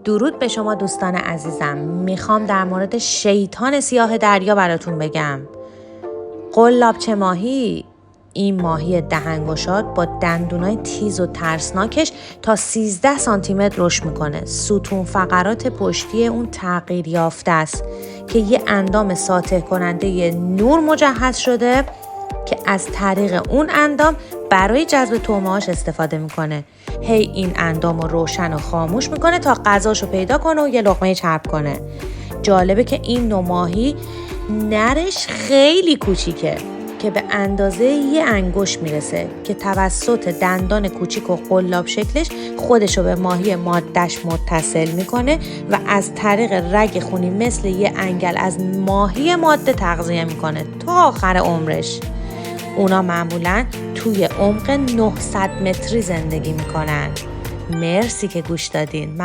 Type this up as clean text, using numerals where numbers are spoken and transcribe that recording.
درود به شما دوستان عزیزم. میخوام در مورد شیطان سیاه دریا براتون بگم. قلابچه ماهی، این ماهی دهنگشاد با دندونای تیز و ترسناکش تا 13 سانتی متر رشد میکنه. ستون فقرات پشتی اون تغییر یافته است که یه اندام ساطع کننده نور مجهز شده که از طریق اون اندام برای جذب طعمه‌هاش استفاده میکنه. هی این اندام رو روشن و خاموش میکنه تا غذاشو پیدا کنه و یه لقمه چرب کنه. جالبه که این نوع ماهی نرش خیلی کوچیکه که به اندازه یه انگشت میرسه که توسط دندان کوچیک و قلاب شکلش خودشو به ماهی ماده‌اش متصل میکنه و از طریق رگ خونی مثل یه انگل از ماهی ماده تغذیه میکنه تا آخر عمرش. اونا معمولاً توی عمق 900 متری زندگی میکنن. مرسی که گوش دادین.